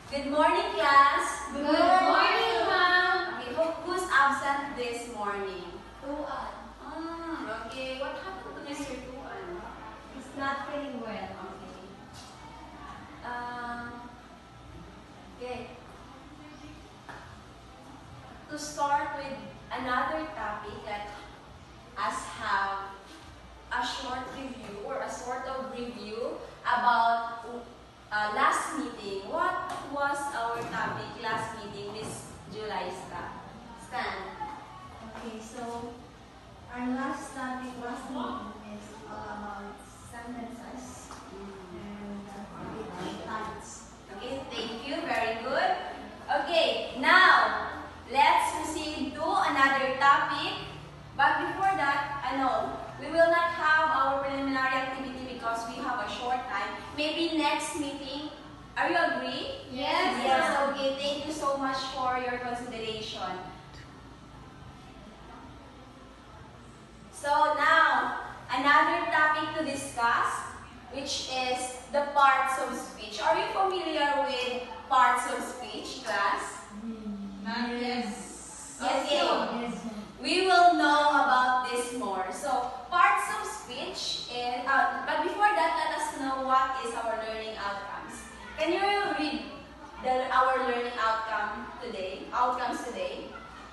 Good morning, class. Good morning, ma'am. Okay, who's absent this morning? Tuan. Okay. What happened to Mr. Tuan? He's not feeling well. Okay. Okay. To start with another topic, let us have a short review or a sort of review about last meeting. What was our topic last meeting, Miss Julaista? Stan. Okay, so our last topic last meeting is all about sentences and types. Okay, thank you. Very good. Okay, now let's proceed to another topic. But before that, we will not have our preliminary activity because we have a short time. Maybe next meeting. Are you agree? Yes. Yes. Okay. Thank you so much for your consideration. So now, another topic to discuss, which is the parts of speech. Are you familiar with parts of speech, class? Yes. Okay. Yes. We will know about this more. So, parts of speech is, but before that, let us know what is our learning outcomes. Can you read our learning outcomes today?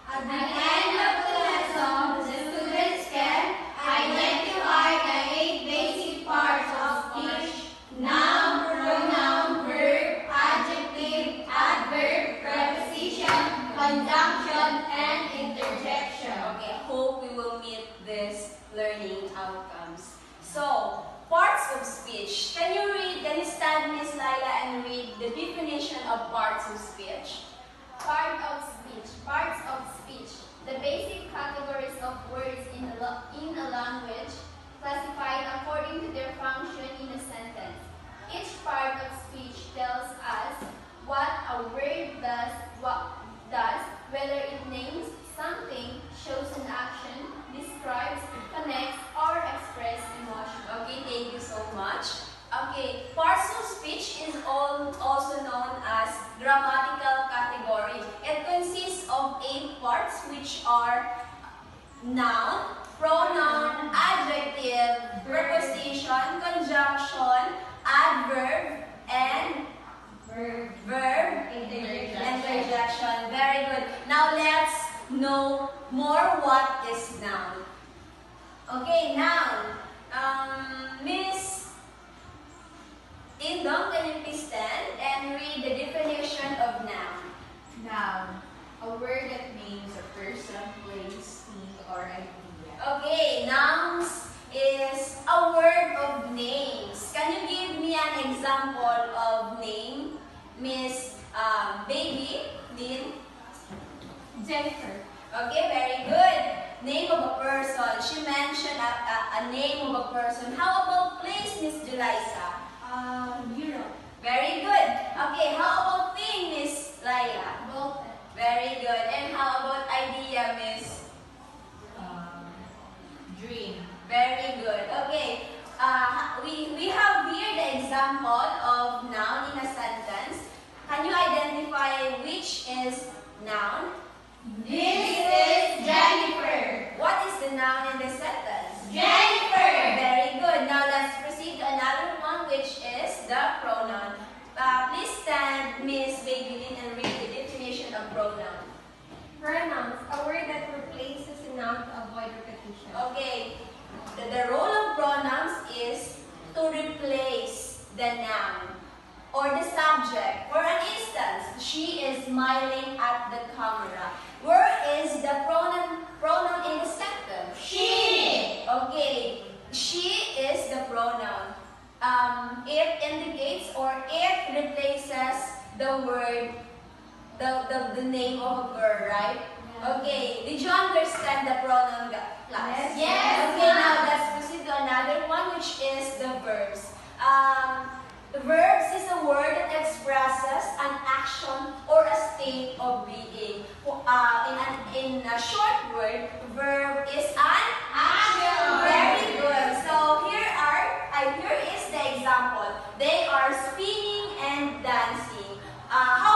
At the end of the lesson, the students can identify the 8 basic parts of speech: noun, pronoun, verb, adjective, adverb, preposition, conjunction, and interjection. Okay, hope we will meet these learning outcomes. So, parts of speech. Can you stand, Miss Laila, and read the definition of parts of speech? Part of speech. Parts of speech. The basic categories of words in a language, classified according to their function in a sentence. Each part of speech tells us what a word does, whether it names something, shows an action, describes, connects, or expresses emotion. Okay, thank you so much. Okay, parts of speech is also known as grammatical category. It consists of 8 parts, which are noun, pronoun, adjective, preposition, conjunction, adverb, and verb, interjection. Very good. Now let's know more what is noun. Okay, noun. Miss Indong, can you please stand and read the definition of noun? Noun, a word that names a person, place, thing, or idea. Okay, nouns is a word of names. Can you give me an example of name, Miss Baby Lynn? Jennifer. Okay, very good. Name of a person. She mentioned a name of a person. How about place, Miss Julissa? Europe. Very good. Okay, how about thing, Miss Laila? Bolton. Very good. And how about idea, Miss? Dream. Very good. Okay. We have here the example of noun in a sentence. Can you identify which is noun? This is Jennifer. What is the noun in the sentence? Jennifer. Very good. Now let's proceed to another one, which is the pronoun. Please stand, Miss Babylin, and read the definition of pronoun. Pronouns, a word that replaces a noun to avoid repetition. Okay. The role of pronouns is to replace the noun or the subject. For an instance, she is smiling at the camera. Where is the pronoun in the sentence? She. Okay, she is the pronoun. It indicates or it replaces the word, the name of a girl, right? Okay, did you understand the pronoun, class? Yes. Okay, now let's proceed to another one, which is the verbs. Verbs is a word that expresses an action or a state of being. In a short word, verb is an Action. Very good. So here is the example. They are spinning and dancing. How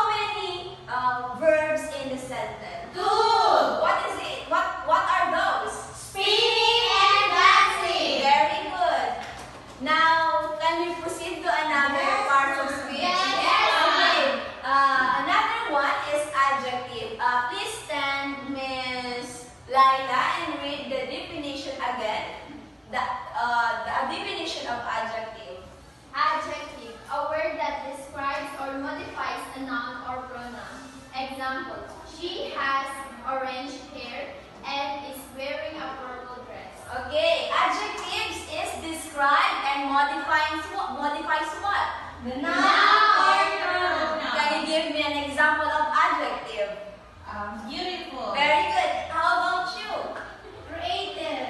modifies what? The noun. Can you give me an example of adjective? Beautiful. Very good. How about you? Creative.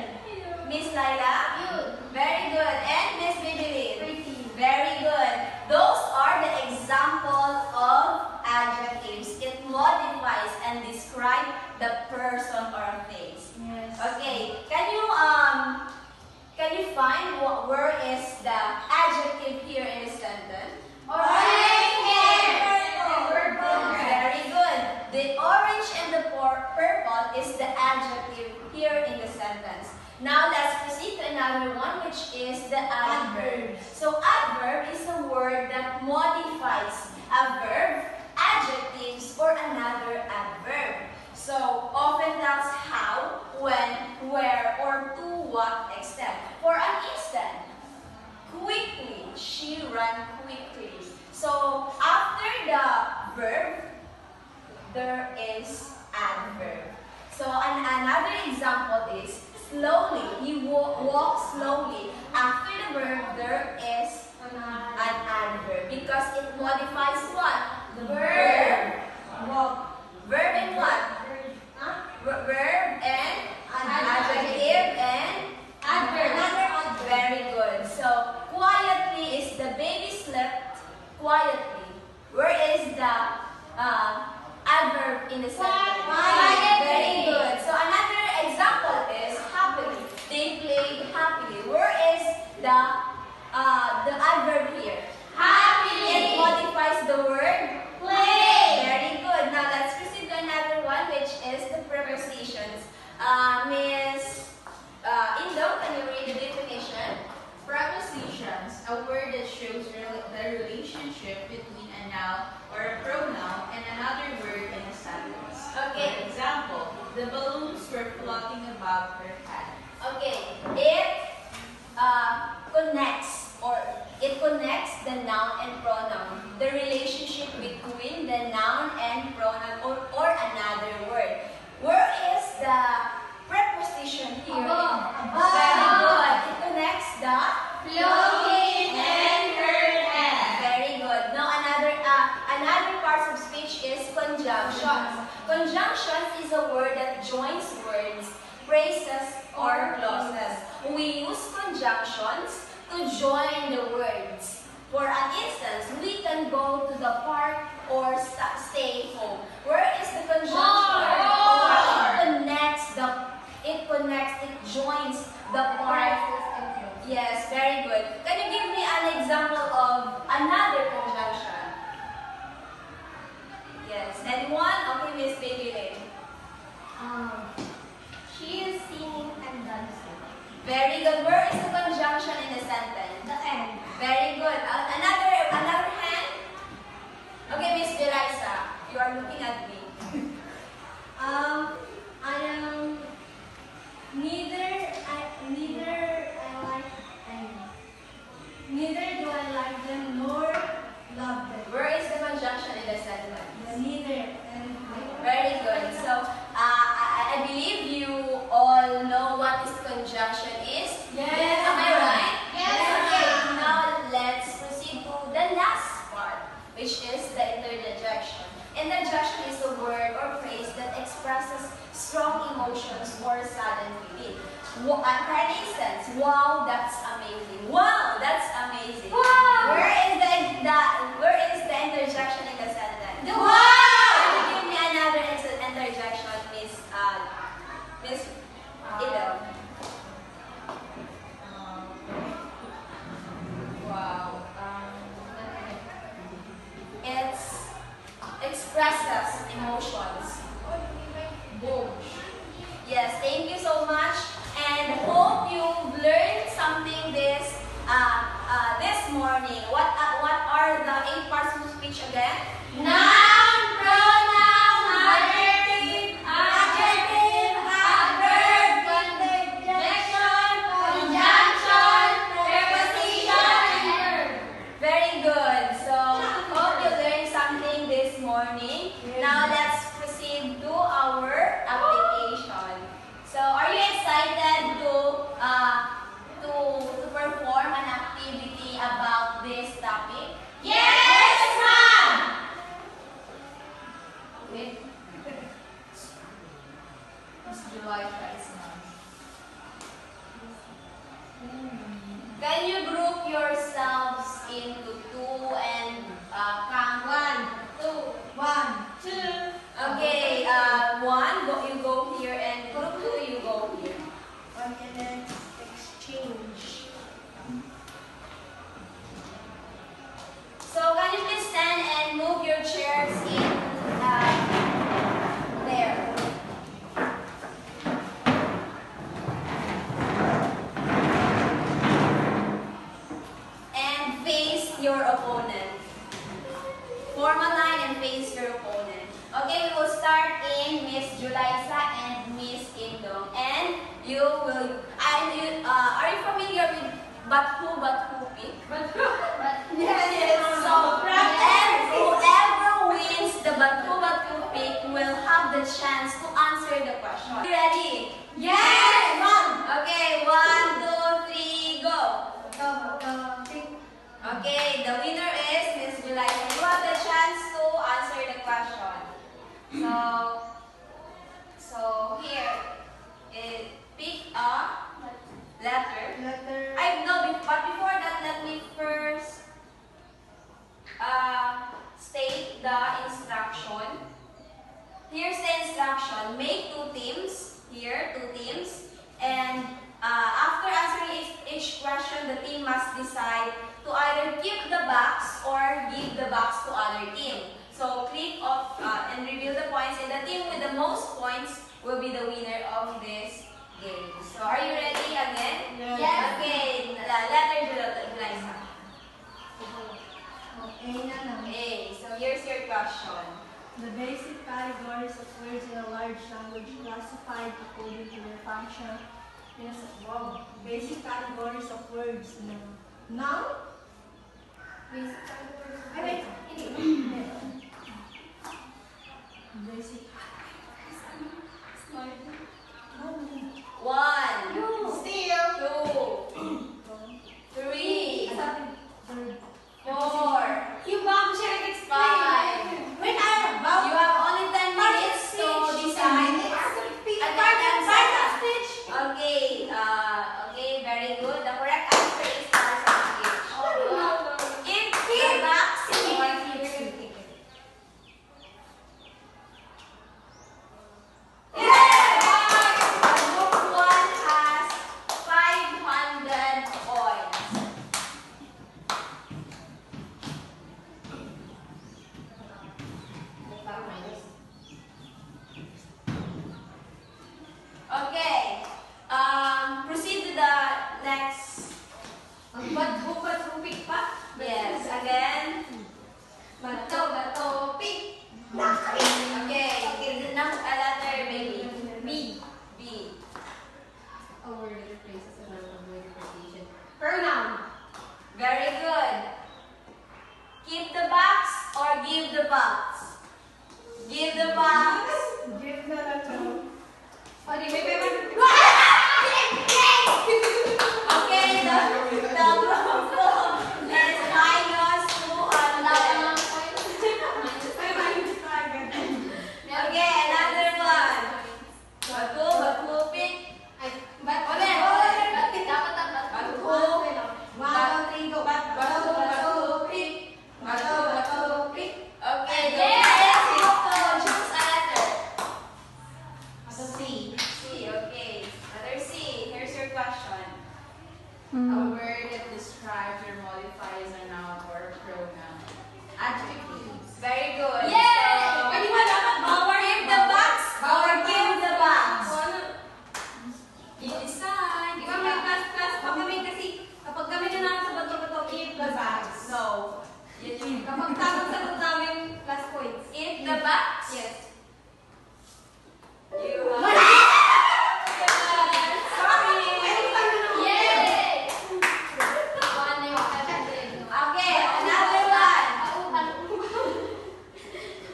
Miss Laila? Cute. Very good. And Miss Bibilin? Pretty. Very good. Those are the examples of adjectives. It modifies and describes the person or a place. Yes. Okay. Can you find where is the adjective here in the sentence? Very good. The orange and the purple is the adjective here in the sentence. Now let's proceed to another one, which is the adverb. So adverb is a word that modifies a verb, adjectives, or another adverb. So often tells how, when, where, or to what extent. For an instant, quickly, she ran quickly. So after the verb, there is adverb. So another example is slowly. He walked slowly. After the verb, there is an adverb because it modifies what? The verb. Walk. Verb and what? Verb and adjective and Adverb. Another adverb. very good. So quietly is the baby slept quietly. Where is the adverb in the sentence? Quietly. Very good. So another example is happily. They played happily. Where is the adverb here? Happily. It modifies the word Play. very good. Now let's proceed to another one, which is the prepositions. Miss Indo, can you read the definition? Prepositions, a word that shows the relationship between a noun or a pronoun and another word in a sentence. Okay. For example, the balloons were floating above her head. Okay, it connects the noun and pronoun, the relationship between the noun and pronoun or another word. Where is the preposition here? Above. Very good. It connects the Floating and her head. very good. Now another part of speech is conjunctions. Conjunctions is a word that joins words, phrases, or clauses. We use conjunctions to join the words. For an instance, we can go to the park or stay home. Where is the conjunction? It joins the park. Yes, very good. Can you give me an example of another conjunction? Yes, and one, okay, Miss Baby Lynn. She is singing and dancing. Very good. Where is the conjunction in the sentence? The end. Very good. Another hand. Okay, Miss Belisa, you are looking at me. I am neither do I like them nor love them. Where is the conjunction in the sentence? Neither and Very good. So, I believe you all know what this conjunction is. Yes. Am I right? Yes. Okay, now let's proceed to the last part, which is the interjection. Interjection is a word or phrase that expresses strong emotions or sudden feeling. For an instance, wow, that's amazing. Wow, that's amazing. Wow. Where is the interjection in the sentence? The wow. Give me another interjection, Miss Idel. Wow. It expresses emotions. Boom. Yes, thank you so much, and hope you've learned something this morning. What are the 8 parts of speech again? Noun, pronoun, Adjective, adverb, conjunction, preposition, and verb. Very good. So, hope you learned something this morning. Now, let's proceed to our application. So, are you excited to perform an activity Can you group yourselves into two and count? 1, 2, 1, 2. Okay, you go here, and group two, you go here. Okay, let's exchange. So can you please stand and move your chairs in there? And face your opponent. Form a line and face your opponent. Okay, we will start in Miss Julissa and Miss Indong. And you will, are you familiar with Bathu Pick? Yes. So, and whoever wins the Bathu Pick will have the chance to answer the question. You ready? Yes! Okay, 1, 2, 3, go. Okay, the winner is Miss Julissa. You have the chance to answer the question. So here, pick a letter. Letter. I know, but before that, let me first state the instruction. Here's the instruction. Make 2 teams. Here, 2 teams. And after answering each question, the team must decide to either keep the box or give the box to other team. So click off and reveal the points, and the team with the most points will be the winner of this game. So are you ready again? Yes. Okay, letter Julissa. Okay na lang. Okay, so here's your question. The basic categories of words in a large language classified according to their function. Yes, wow. Basic categories of words. Noun? Basic categories. Ay, wait. Hindi. Basic. 1, Still. 2, 3, Third. 4, Yung bago siya nag-explain. 5. Wait, about. You have only 10 minutes to decide. Okay, okay, very good. The correct answer is part of speech. If the box or Group 1 has 500 points. Okay. Proceed to the next. Ba't pa? Yes, again. Bato, pick. Okay. A letter, baby. B. B. A word that replaces a noun of word repetition. Pronoun. Very good. Keep the box or give the box? Give the box. Give na lang to. O, di may pera. Okay, the group is minus 200. Okay, another one. Batu, pick. Batu, pick. Okay, choose a letter. C. C, okay. Letter C. Here's your question. A word that describes or modifies a noun or a pronoun. Adjectives. Very good. Yay! So, Pwede ba dapat bawal? give the box or give the box? You decide. Di ba may class, pag kami kasi, kapag kami na lang sa bato-bato, give the box. No. You choose. Kapag tamang sagot namin, plus points. Give the box? Yes. You Sorry! Okay, another one.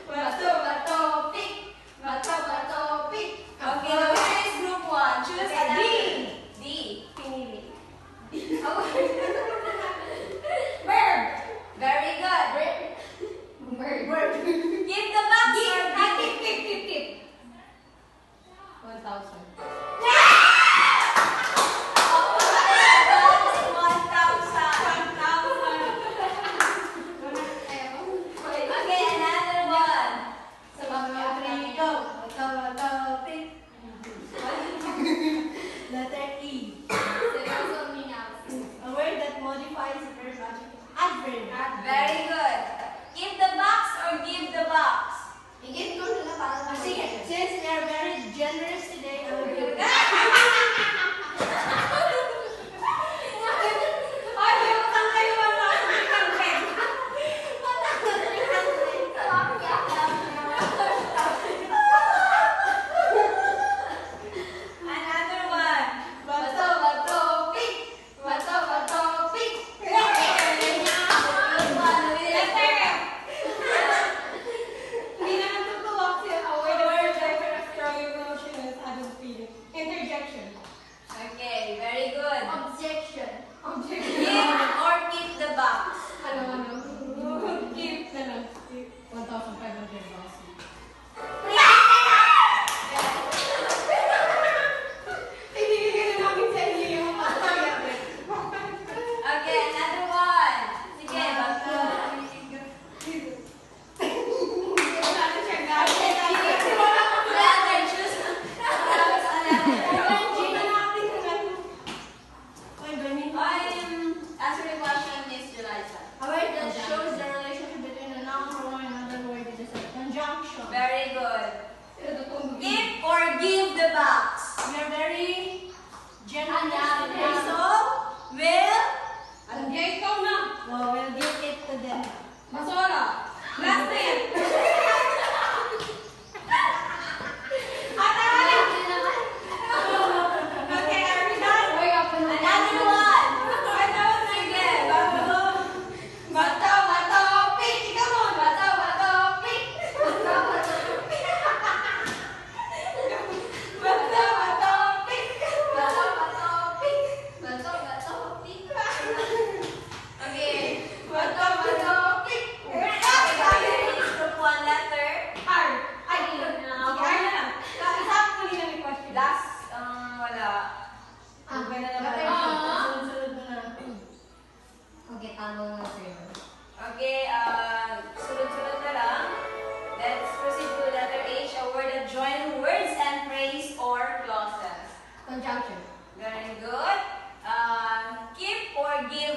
Bato, pick. Okay, the winner is group 1. Choose a letter. D. Pinili. Verb. Very good. Word. Give the box or Keep. 1,000. 1,000.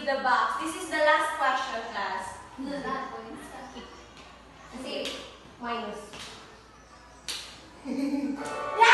the box. This is the last question, class. That one. Kasi, minus. Yeah!